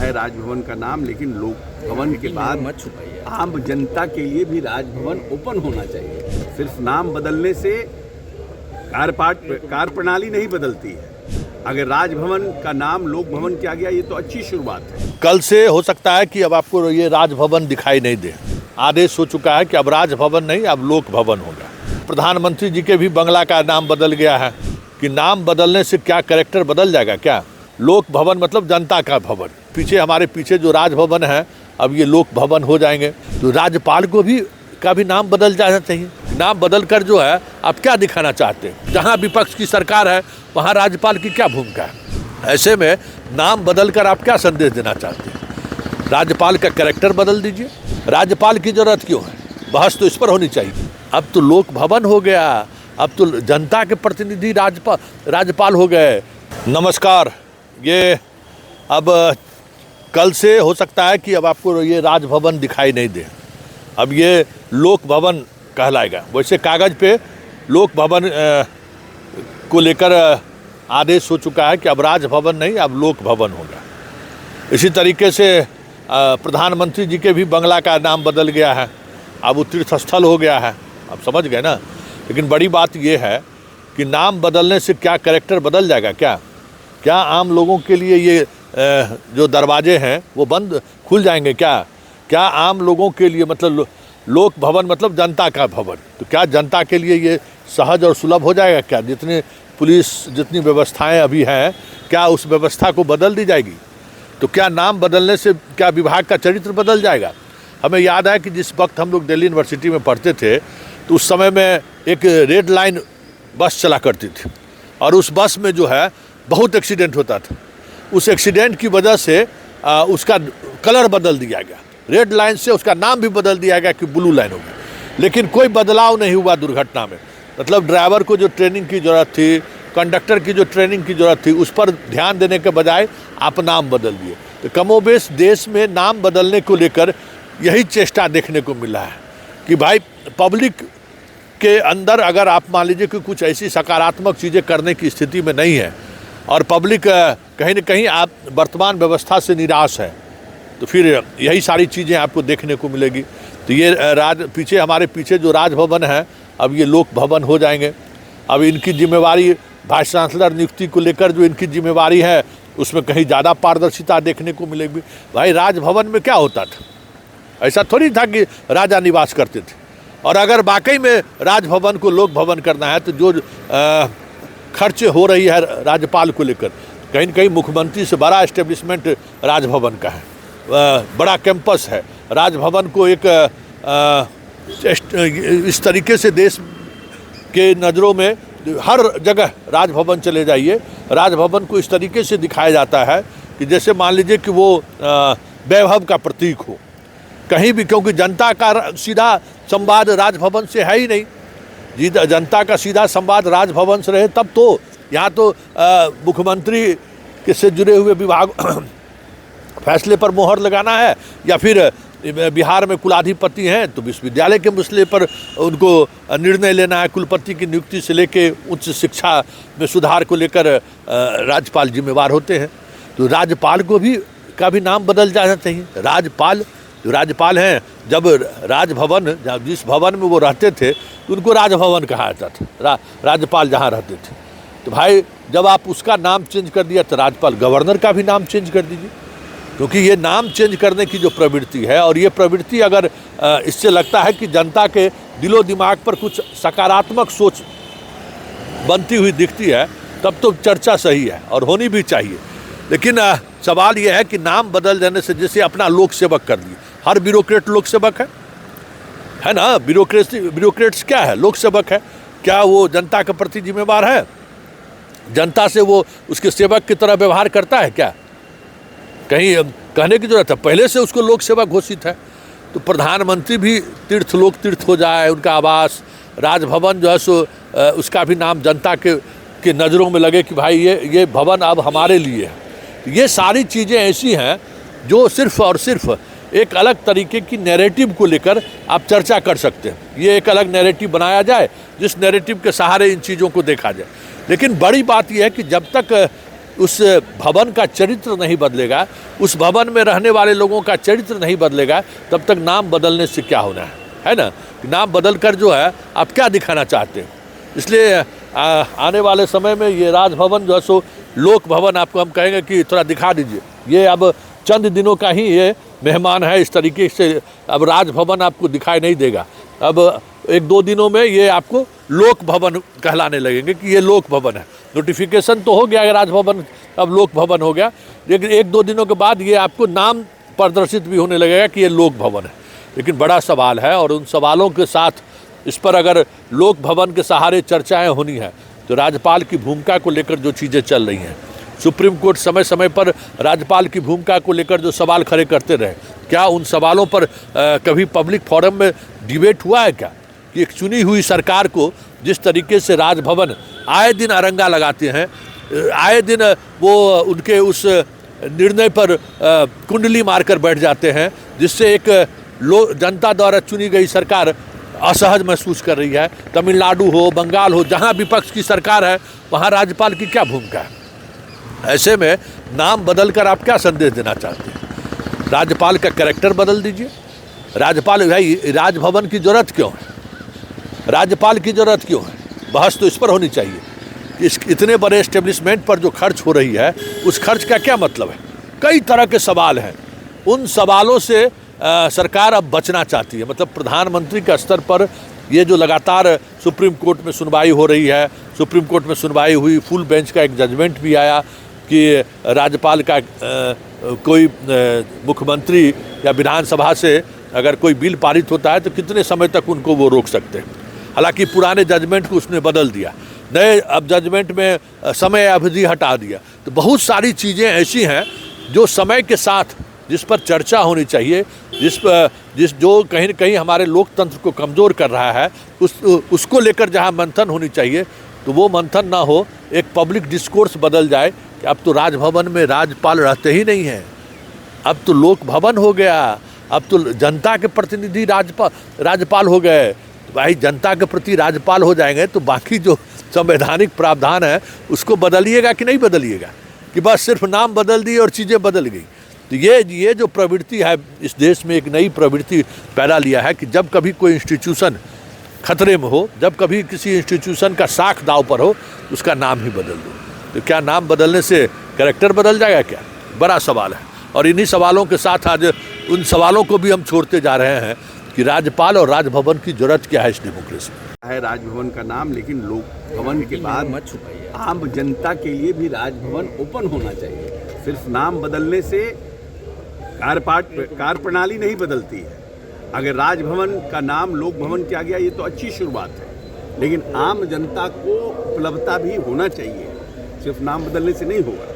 है राजभवन का नाम, लेकिन लोक भवन के बाद मत छुपाइए। आम जनता के लिए भी राजभवन ओपन होना चाहिए। सिर्फ नाम बदलने से कार्य प्रणाली नहीं बदलती है। अगर राजभवन का नाम लोक भवन किया गया, ये तो अच्छी शुरुआत है। कल से हो सकता है कि अब आपको ये राजभवन दिखाई नहीं दे। आदेश हो चुका है कि अब राजभवन नहीं, अब लोक भवन होगा। प्रधानमंत्री जी के भी बंगला का नाम बदल गया है कि नाम बदलने से क्या कैरेक्टर बदल जाएगा क्या? लोक भवन मतलब जनता का भवन। पीछे हमारे पीछे जो राजभवन है, अब ये लोक भवन हो जाएंगे। तो राज्यपाल को भी का भी नाम बदल जाना चाहिए। नाम बदल कर जो है आप क्या दिखाना चाहते हैं? जहाँ विपक्ष की सरकार है वहाँ राज्यपाल की क्या भूमिका है? ऐसे में नाम बदल कर आप क्या संदेश देना चाहते हैं? राज्यपाल का कैरेक्टर बदल दीजिए। राज्यपाल की जरूरत क्यों है? बहस तो इस पर होनी चाहिए। अब तो लोक भवन हो गया, अब तो जनता के प्रतिनिधि राज्यपाल हो गए। नमस्कार। ये अब कल से हो सकता है कि अब आपको ये राजभवन दिखाई नहीं दे, अब ये लोक भवन कहलाएगा। वैसे कागज़ पे लोक भवन को लेकर आदेश हो चुका है कि अब राजभवन नहीं, अब लोक भवन होगा। इसी तरीके से प्रधानमंत्री जी के भी बंगला का नाम बदल गया है, अब वो तीर्थ स्थल हो गया है। आप समझ गए ना? लेकिन बड़ी बात ये है कि नाम बदलने से क्या कैरेक्टर बदल जाएगा क्या? क्या आम लोगों के लिए ये जो दरवाजे हैं वो बंद खुल जाएंगे क्या? क्या आम लोगों के लिए मतलब लोक भवन मतलब जनता का भवन, तो क्या जनता के लिए ये सहज और सुलभ हो जाएगा क्या? जितने पुलिस जितनी व्यवस्थाएं अभी हैं, क्या उस व्यवस्था को बदल दी जाएगी? तो क्या नाम बदलने से क्या विभाग का चरित्र बदल जाएगा? हमें याद है कि जिस वक्त हम लोग दिल्ली यूनिवर्सिटी में पढ़ते थे तो उस समय में एक रेड लाइन बस चला करती थी और उस बस में जो है बहुत एक्सीडेंट होता था। उस एक्सीडेंट की वजह से उसका कलर बदल दिया गया, रेड लाइन से उसका नाम भी बदल दिया गया कि ब्लू लाइन हो गया। लेकिन कोई बदलाव नहीं हुआ दुर्घटना में। मतलब ड्राइवर को जो ट्रेनिंग की ज़रूरत थी, कंडक्टर की जो ट्रेनिंग की ज़रूरत थी, उस पर ध्यान देने के बजाय आप नाम बदल दिए। तो कमोबेश देश में नाम बदलने को लेकर यही चेष्टा देखने को मिला है कि भाई पब्लिक के अंदर अगर आप मान लीजिए कि कुछ ऐसी सकारात्मक चीज़ें करने की स्थिति में नहीं है और पब्लिक कहीं ना कहीं आप वर्तमान व्यवस्था से निराश है, तो फिर यही सारी चीज़ें आपको देखने को मिलेगी। तो ये पीछे हमारे पीछे जो राजभवन है, अब ये लोक भवन हो जाएंगे। अब इनकी जिम्मेवारी वाइस चांसलर नियुक्ति को लेकर जो इनकी जिम्मेवारी है उसमें कहीं ज़्यादा पारदर्शिता देखने को मिलेगी। भाई राजभवन में क्या होता था? ऐसा थोड़ी था कि राजा निवास करते थे। और अगर वाकई में राजभवन को लोक भवन करना है तो जो खर्च हो रही है राज्यपाल को लेकर, कहीं न कहीं मुख्यमंत्री से बड़ा एस्टेब्लिशमेंट राजभवन का है, बड़ा कैंपस है। राजभवन को एक इस तरीके से देश के नज़रों में हर जगह राजभवन चले जाइए, राजभवन को इस तरीके से दिखाया जाता है कि जैसे मान लीजिए कि वो वैभव का प्रतीक हो कहीं भी, क्योंकि जनता का सीधा संवाद राजभवन से है ही नहीं। जी, जनता का सीधा संवाद राजभवन से रहे तब तो यहाँ तो मुख्यमंत्री के से जुड़े हुए विभाग फैसले पर मोहर लगाना है, या फिर बिहार में कुलाधिपति हैं तो विश्वविद्यालय के मसले पर उनको निर्णय लेना है। कुलपति की नियुक्ति से लेके उच्च शिक्षा में सुधार को लेकर राज्यपाल जिम्मेवार होते हैं। तो राज्यपाल को भी का भी नाम बदल जाना चाहिए। राज्यपाल हैं, जब राजभवन जिस भवन में वो रहते थे तो उनको राजभवन कहा जाता था, राज्यपाल जहाँ रहते थे। तो भाई जब आप उसका नाम चेंज कर दिया तो राज्यपाल गवर्नर का भी नाम चेंज कर दीजिए, क्योंकि ये नाम चेंज करने की जो प्रवृत्ति है और ये प्रवृत्ति अगर इससे लगता है कि जनता के दिलो दिमाग पर कुछ सकारात्मक सोच बनती हुई दिखती है, तब तो चर्चा सही है और होनी भी चाहिए। लेकिन सवाल यह है कि नाम बदल देने से जैसे अपना लोक सेवक कर दिए। हर ब्यूरोक्रेट लोक सेवक है ना? ब्यूरोक्रेट्स क्या है? लोक सेवक है। क्या वो जनता के प्रति जिम्मेवार है? जनता से वो उसके सेवक की तरह व्यवहार करता है क्या? कहीं कहने की जरूरत है, पहले से उसको लोक सेवा घोषित है। तो प्रधानमंत्री भी तीर्थ हो जाए, उनका आवास राजभवन जो है सो उसका भी नाम जनता के नज़रों में लगे कि भाई ये भवन अब हमारे लिए है। ये सारी चीज़ें ऐसी हैं जो सिर्फ और सिर्फ एक अलग तरीके की नैरेटिव को लेकर आप चर्चा कर सकते हैं। ये एक अलग नैरेटिव बनाया जाए जिस नैरेटिव के सहारे इन चीज़ों को देखा जाए। लेकिन बड़ी बात यह है कि जब तक उस भवन का चरित्र नहीं बदलेगा, उस भवन में रहने वाले लोगों का चरित्र नहीं बदलेगा, तब तक नाम बदलने से क्या होना है ना। नाम बदल कर जो है आप क्या दिखाना चाहते हैं। इसलिए आने वाले समय में ये राजभवन जो है सो लोक भवन आपको हम कहेंगे कि थोड़ा दिखा दीजिए। ये अब चंद दिनों का ही ये मेहमान है, इस तरीके से अब राजभवन आपको दिखाई नहीं देगा। अब 1-2 दिनों में ये आपको लोक भवन कहलाने लगेंगे कि ये लोक भवन है। नोटिफिकेशन तो हो गया है राजभवन, अब लोक भवन हो गया, लेकिन 1-2 दिनों के बाद ये आपको नाम प्रदर्शित भी होने लगेगा कि ये लोक भवन है। लेकिन बड़ा सवाल है, और उन सवालों के साथ इस पर अगर लोक भवन के सहारे चर्चाएं होनी है तो राज्यपाल की भूमिका को लेकर जो चीज़ें चल रही हैं, सुप्रीम कोर्ट समय समय पर राज्यपाल की भूमिका को लेकर जो सवाल खड़े करते रहे, क्या उन सवालों पर कभी पब्लिक फोरम में डिबेट हुआ है क्या? कि एक चुनी हुई सरकार को जिस तरीके से राजभवन आए दिन अरंगा लगाते हैं, आए दिन वो उनके उस निर्णय पर कुंडली मारकर बैठ जाते हैं, जिससे एक जनता द्वारा चुनी गई सरकार असहज महसूस कर रही है। तमिलनाडु हो, बंगाल हो, जहाँ विपक्ष की सरकार है वहाँ राज्यपाल की क्या भूमिका है? ऐसे में नाम बदल कर आप क्या संदेश देना चाहते हैं? राज्यपाल का कैरेक्टर बदल दीजिए। राज्यपाल भाई राजभवन की जरूरत क्यों है? राज्यपाल की जरूरत क्यों है? बहस तो इस पर होनी चाहिए कि इस इतने बड़े एस्टेब्लिशमेंट पर जो खर्च हो रही है उस खर्च का क्या मतलब है। कई तरह के सवाल हैं, उन सवालों से सरकार अब बचना चाहती है। मतलब प्रधानमंत्री के स्तर पर ये जो लगातार सुप्रीम कोर्ट में सुनवाई हो रही है, सुप्रीम कोर्ट में सुनवाई हुई, फुल बेंच का एक जजमेंट भी आया कि राज्यपाल का कोई मुख्यमंत्री या विधानसभा से अगर कोई बिल पारित होता है तो कितने समय तक उनको वो रोक सकते हैं। हालांकि पुराने जजमेंट को उसने बदल दिया, नए अब जजमेंट में समय अवधि हटा दिया। तो बहुत सारी चीज़ें ऐसी हैं जो समय के साथ जिस पर चर्चा होनी चाहिए, जो कहीं न कहीं हमारे लोकतंत्र को कमज़ोर कर रहा है, उसको लेकर जहां मंथन होनी चाहिए तो वो मंथन ना हो, एक पब्लिक डिस्कोर्स बदल जाए कि अब तो राजभवन में राज्यपाल रहते ही नहीं हैं, अब तो लोक भवन हो गया, अब तो जनता के प्रतिनिधि राज्यपाल हो गए। तो भाई जनता के प्रति राज्यपाल हो जाएंगे तो बाकी जो संवैधानिक प्रावधान है उसको बदलिएगा कि नहीं बदलिएगा, कि बस सिर्फ नाम बदल दिए और चीज़ें बदल गई। तो ये जो प्रवृत्ति है इस देश में, एक नई प्रवृत्ति पैदा लिया है कि जब कभी कोई इंस्टीट्यूशन खतरे में हो, जब कभी किसी इंस्टीट्यूशन का साख दाव पर हो, उसका नाम ही बदल दो। तो क्या नाम बदलने से कैरेक्टर बदल जाएगा क्या? बड़ा सवाल है। और इन्हीं सवालों के साथ आज उन सवालों को भी हम छोड़ते जा रहे हैं कि राज्यपाल और राजभवन की जरूरत क्या है इस डेमोक्रेसी में। है राजभवन का नाम, लेकिन लोक भवन के बाद आम जनता के लिए भी राजभवन ओपन होना चाहिए। सिर्फ नाम बदलने से कार्य प्रणाली नहीं बदलती है। अगर राजभवन का नाम लोक भवन किया गया ये तो अच्छी शुरुआत है, लेकिन आम जनता को उपलब्धता भी होना चाहिए, सिर्फ नाम बदलने से नहीं होगा।